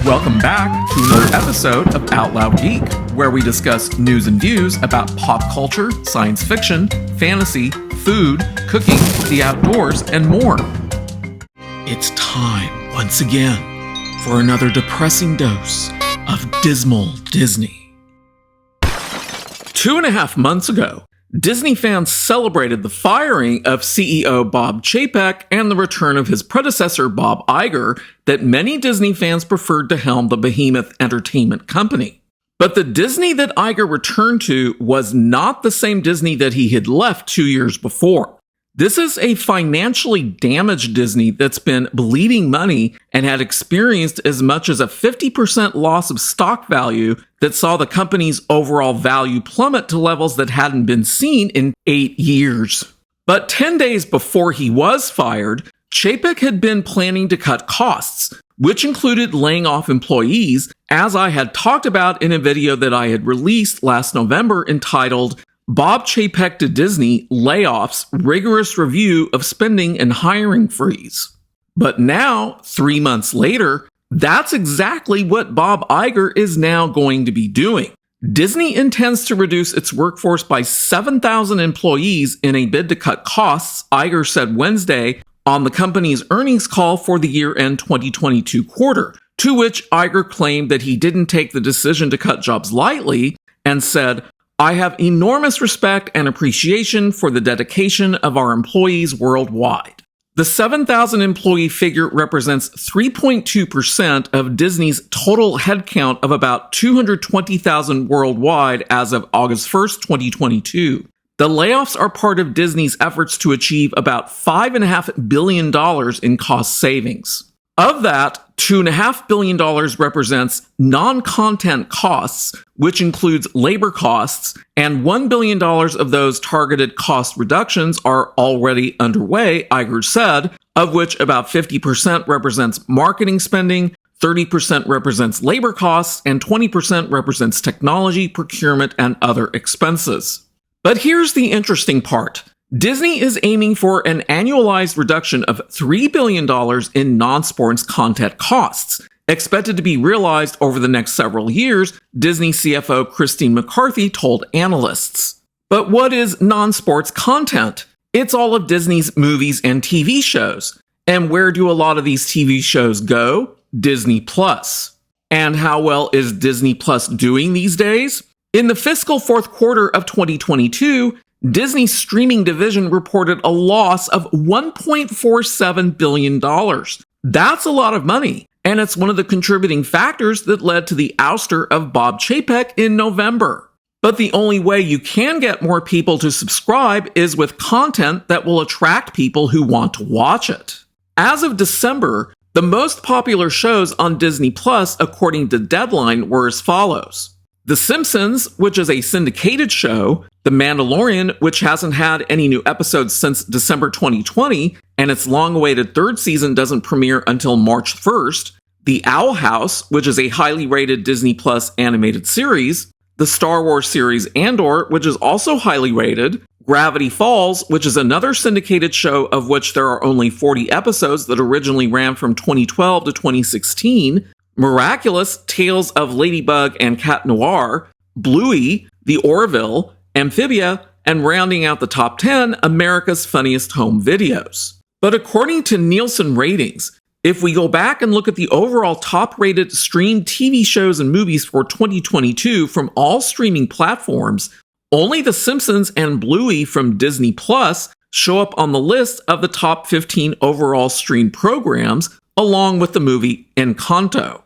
Welcome back to another episode of Out Loud Geek, where we discuss news and views about pop culture, science fiction, fantasy, food, cooking, the outdoors, and more. It's time, once again, for another depressing dose of dismal Disney. 2.5 months ago, Disney fans celebrated the firing of CEO Bob Chapek and the return of his predecessor Bob Iger that many Disney fans preferred to helm the behemoth entertainment company. But the Disney that Iger returned to was not the same Disney that he had left 2 years before. This is a financially damaged Disney that's been bleeding money and had experienced as much as a 50% loss of stock value that saw the company's overall value plummet to levels that hadn't been seen in 8 years. But 10 days before he was fired, Chapek had been planning to cut costs, which included laying off employees, as I had talked about in a video that I had released last November entitled Bob Chapek to Disney, Layoffs, Rigorous Review of Spending and Hiring Freeze. But now, 3 months later, that's exactly what Bob Iger is now going to be doing. Disney intends to reduce its workforce by 7,000 employees in a bid to cut costs, Iger said Wednesday on the company's earnings call for the year-end 2022 quarter, to which Iger claimed that he didn't take the decision to cut jobs lightly and said, "I have enormous respect and appreciation for the dedication of our employees worldwide." The 7,000 employee figure represents 3.2% of Disney's total headcount of about 220,000 worldwide as of August 1st, 2022. The layoffs are part of Disney's efforts to achieve about $5.5 billion in cost savings. Of that, $2.5 billion represents non-content costs, which includes labor costs, and $1 billion of those targeted cost reductions are already underway, Iger said, of which about 50% represents marketing spending, 30% represents labor costs, and 20% represents technology, procurement, and other expenses. But here's the interesting part. Disney is aiming for an annualized reduction of $3 billion in non-sports content costs, expected to be realized over the next several years, Disney CFO Christine McCarthy told analysts. But what is non-sports content? It's all of Disney's movies and TV shows. And where do a lot of these TV shows go? Disney Plus. And how well is Disney Plus doing these days? In the fiscal fourth quarter of 2022, Disney's streaming division reported a loss of $1.47 billion. That's a lot of money, and it's one of the contributing factors that led to the ouster of Bob Chapek in November. But the only way you can get more people to subscribe is with content that will attract people who want to watch it. As of December, the most popular shows on Disney Plus, according to Deadline, were as follows: The Simpsons, which is a syndicated show, The Mandalorian, which hasn't had any new episodes since December 2020, and its long-awaited third season doesn't premiere until March 1st, The Owl House, which is a highly rated Disney Plus animated series, the Star Wars series Andor, which is also highly rated, Gravity Falls, which is another syndicated show of which there are only 40 episodes that originally ran from 2012 to 2016, Miraculous, Tales of Ladybug and Cat Noir, Bluey, The Orville, Amphibia, and rounding out the top 10, America's Funniest Home Videos. But according to Nielsen ratings, if we go back and look at the overall top-rated streamed TV shows and movies for 2022 from all streaming platforms, only The Simpsons and Bluey from Disney Plus show up on the list of the top 15 overall streamed programs, along with the movie Encanto.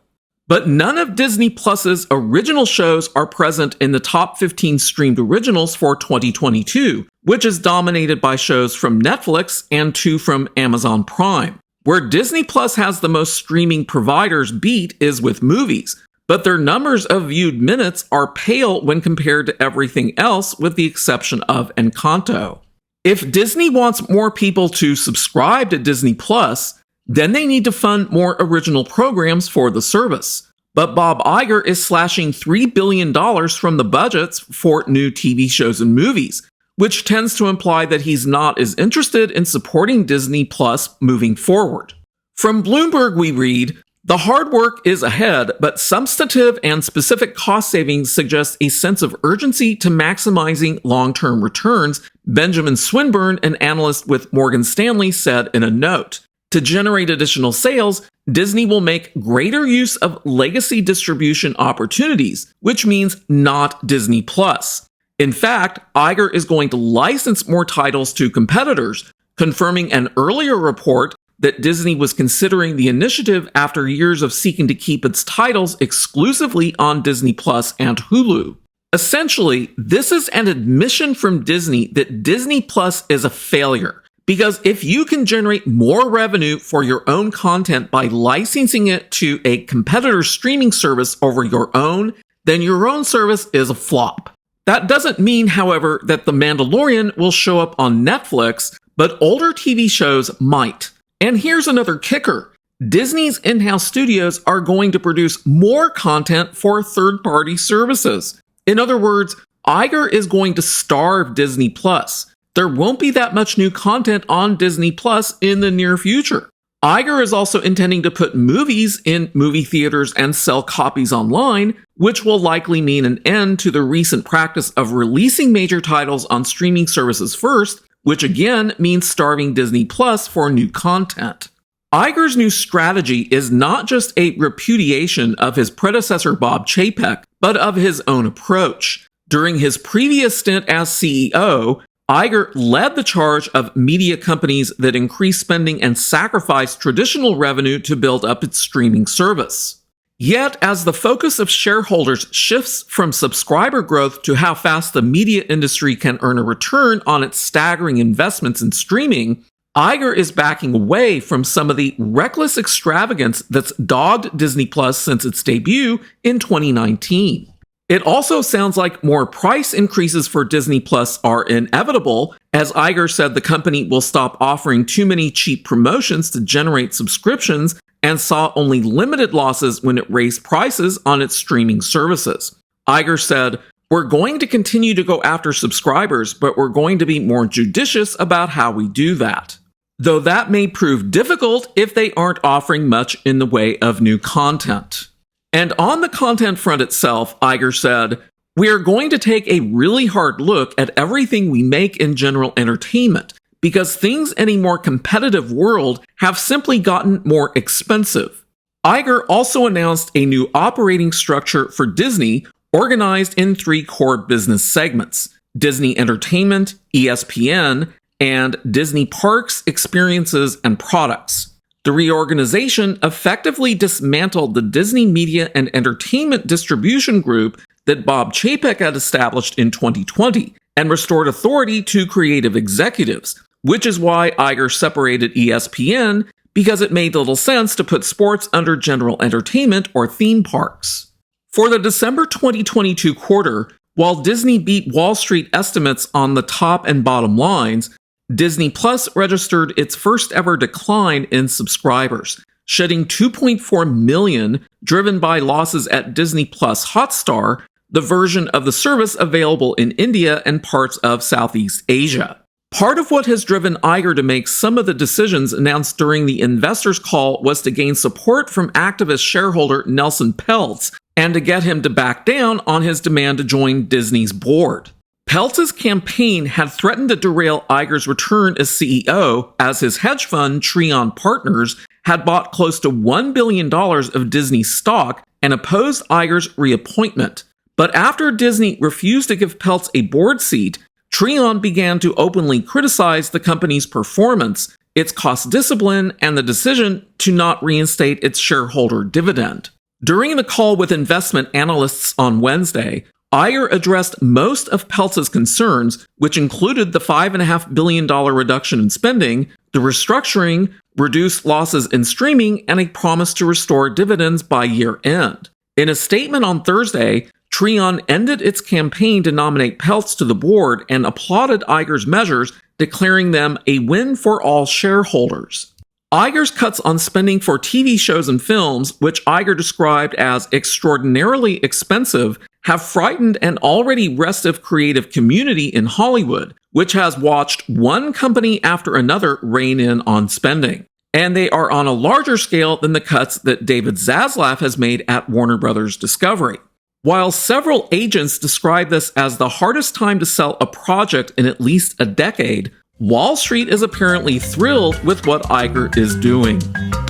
But none of Disney Plus's original shows are present in the top 15 streamed originals for 2022, which is dominated by shows from Netflix and 2 from Amazon Prime. Where Disney Plus has the most streaming providers beat is with movies, but their numbers of viewed minutes are pale when compared to everything else with the exception of Encanto. If Disney wants more people to subscribe to Disney Plus, then they need to fund more original programs for the service. But Bob Iger is slashing $3 billion from the budgets for new TV shows and movies, which tends to imply that he's not as interested in supporting Disney Plus moving forward. From Bloomberg we read, The hard work is ahead, but substantive and specific cost savings suggest a sense of urgency to maximizing long-term returns, Benjamin Swinburne, an analyst with Morgan Stanley, said in a note. To generate additional sales, Disney will make greater use of legacy distribution opportunities, which means not Disney Plus. In fact, Iger is going to license more titles to competitors, confirming an earlier report that Disney was considering the initiative after years of seeking to keep its titles exclusively on Disney Plus and Hulu. Essentially, this is an admission from Disney that Disney Plus is a failure, because if you can generate more revenue for your own content by licensing it to a competitor streaming service over your own, then your own service is a flop. That doesn't mean, however, that The Mandalorian will show up on Netflix, but older TV shows might. And here's another kicker. Disney's in-house studios are going to produce more content for third-party services. In other words, Iger is going to starve Disney Plus. There won't be that much new content on Disney Plus in the near future. Iger is also intending to put movies in movie theaters and sell copies online, which will likely mean an end to the recent practice of releasing major titles on streaming services first, which again means starving Disney Plus for new content. Iger's new strategy is not just a repudiation of his predecessor Bob Chapek, but of his own approach. During his previous stint as CEO, Iger led the charge of media companies that increased spending and sacrificed traditional revenue to build up its streaming service. Yet, as the focus of shareholders shifts from subscriber growth to how fast the media industry can earn a return on its staggering investments in streaming, Iger is backing away from some of the reckless extravagance that's dogged Disney Plus since its debut in 2019. It also sounds like more price increases for Disney Plus are inevitable, as Iger said the company will stop offering too many cheap promotions to generate subscriptions and saw only limited losses when it raised prices on its streaming services. Iger said, "We're going to continue to go after subscribers, but we're going to be more judicious about how we do that. Though that may prove difficult if they aren't offering much in the way of new content." And on the content front itself, Iger said, "We are going to take a really hard look at everything we make in general entertainment, because things in a more competitive world have simply gotten more expensive." Iger also announced a new operating structure for Disney, organized in 3 core business segments: Disney Entertainment, ESPN, and Disney Parks, Experiences, and Products. The reorganization effectively dismantled the Disney Media and Entertainment Distribution Group that Bob Chapek had established in 2020 and restored authority to creative executives, which is why Iger separated ESPN, because it made little sense to put sports under general entertainment or theme parks. For the December 2022 quarter, while Disney beat Wall Street estimates on the top and bottom lines, Disney Plus registered its first ever decline in subscribers, shedding 2.4 million, driven by losses at Disney Plus Hotstar, the version of the service available in India and parts of Southeast Asia. Part of what has driven Iger to make some of the decisions announced during the investors' call was to gain support from activist shareholder Nelson Peltz and to get him to back down on his demand to join Disney's board. Peltz's campaign had threatened to derail Iger's return as CEO, as his hedge fund, Trion Partners, had bought close to $1 billion of Disney stock and opposed Iger's reappointment. But after Disney refused to give Peltz a board seat, Trion began to openly criticize the company's performance, its cost discipline, and the decision to not reinstate its shareholder dividend. During the call with investment analysts on Wednesday, Iger addressed most of Peltz's concerns, which included the $5.5 billion reduction in spending, the restructuring, reduced losses in streaming, and a promise to restore dividends by year-end. In a statement on Thursday, Trion ended its campaign to nominate Peltz to the board and applauded Iger's measures, declaring them a win for all shareholders. Iger's cuts on spending for TV shows and films, which Iger described as extraordinarily expensive, have frightened an already restive creative community in Hollywood, which has watched one company after another rein in on spending. and they are on a larger scale than the cuts that David Zaslav has made at Warner Brothers Discovery. While several agents describe this as the hardest time to sell a project in at least a decade, Wall Street is apparently thrilled with what Iger is doing.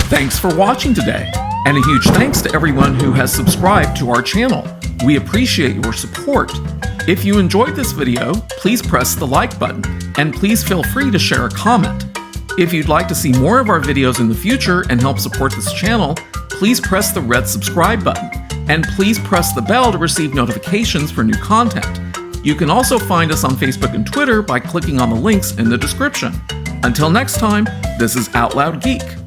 Thanks for watching today, and a huge thanks to everyone who has subscribed to our channel. We appreciate your support. If you enjoyed this video, please press the like button, and please feel free to share a comment. If you'd like to see more of our videos in the future and help support this channel, please press the red subscribe button, and please press the bell to receive notifications for new content. You can also find us on Facebook and Twitter by clicking on the links in the description. Until next time, this is Out Loud Geek.